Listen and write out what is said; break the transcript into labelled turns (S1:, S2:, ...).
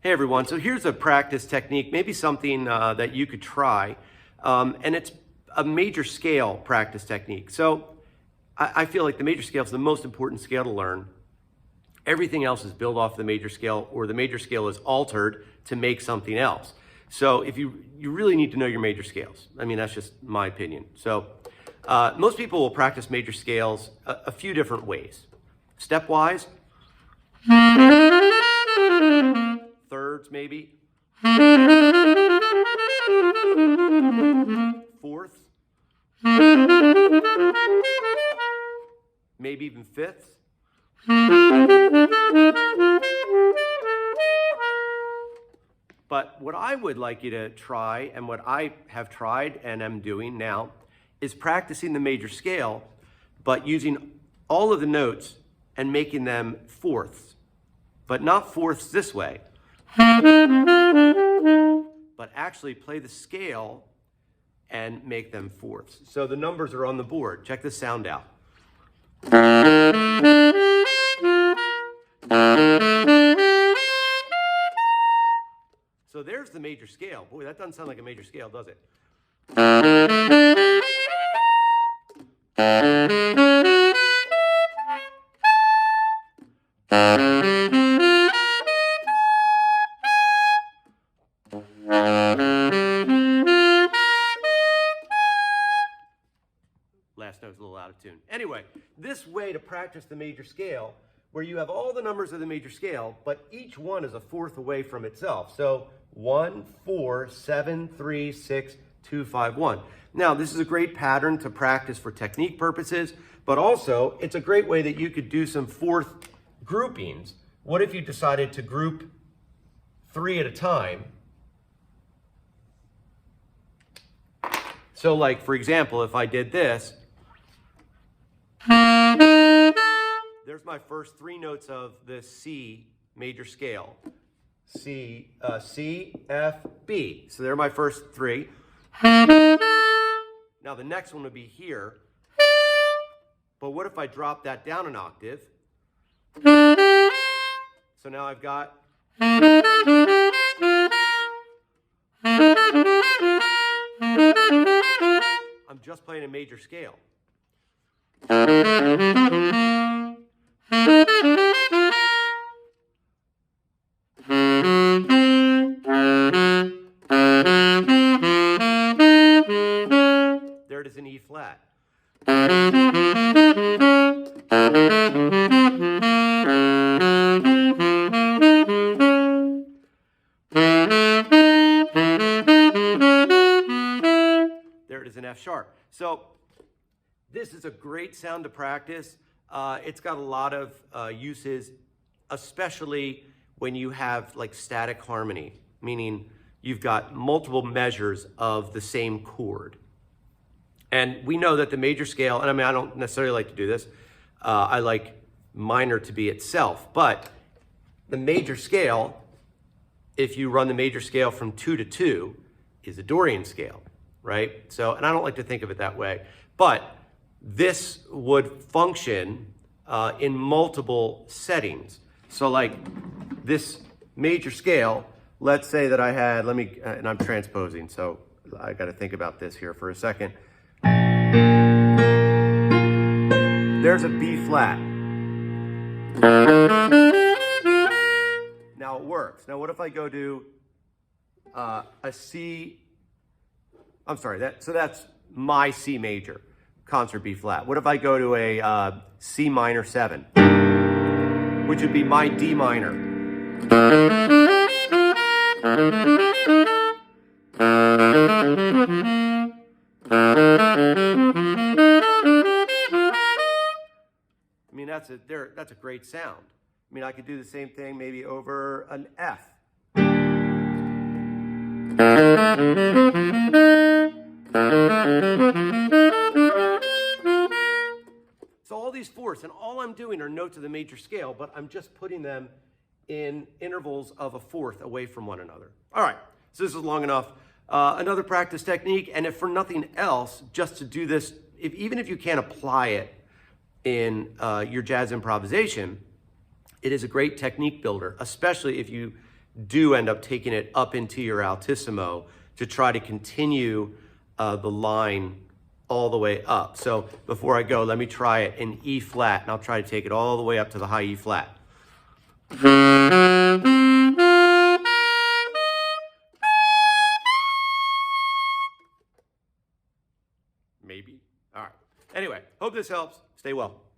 S1: Hey everyone, so here's a practice technique, maybe something that you could try, and it's a major scale practice technique. So I feel like the major scale is the most important scale to learn. Everything else is built off the major scale, or the major scale is altered to make something else. So if you really need to know your major scales. I mean, that's just my opinion. So most people will practice major scales a few different ways. Stepwise, thirds maybe, fourths, maybe even fifths. But what I would like you to try, and what I have tried and am doing now, is practicing the major scale, but using all of the notes and making them fourths. But not fourths this way, but actually play the scale and make them fourths. So the numbers are on the board. Check this sound out. So there's the major scale. Boy, that doesn't sound like a major scale, does it? Last note's a little out of tune. Anyway, this way to practice the major scale, where you have all the numbers of the major scale, but each one is a fourth away from itself. So 1, 4, 7, 3, 6, 2, 5, 1. Now, this is a great pattern to practice for technique purposes, but also it's a great way that you could do some fourth groupings. What if you decided to group 3 at a time? So like, for example, if I did this, there's my first 3 notes of the C major scale. C, F, B. So they're my first 3. Now the next one would be here. But what if I drop that down an octave? So now I've got I'm just playing a major scale. There it is in E flat. There it is in F sharp. So this is a great sound to practice. It's got a lot of uses, especially when you have like static harmony, meaning you've got multiple measures of the same chord. And we know that the major scale, and I mean, I don't necessarily like to do this. I like minor to be itself, but the major scale, if you run the major scale from 2 to 2, is a Dorian scale, right? So, and I don't like to think of it that way, but this would function in multiple settings. So like this major scale, let's say that I had, and I'm transposing, so I got to think about this here for a second. There's a B flat. Now it works. Now what if I go to a C, I'm sorry, so that's my C major, concert B flat. What if I go to a C minor 7, which would be my D minor? I mean, that's a great sound. I mean, I could do the same thing maybe over an F. So all these fourths, and all I'm doing are notes of the major scale, but I'm just putting them in intervals of a fourth away from one another. All right, so this is long enough. Another practice technique, and if for nothing else, just to do this, even if you can't apply it in your jazz improvisation, it is a great technique builder, especially if you do end up taking it up into your altissimo to try to continue the line all the way up. So before I go, let me try it in E flat, and I'll try to take it all the way up to the high E flat. Maybe. All right. Anyway, hope this helps. Stay well.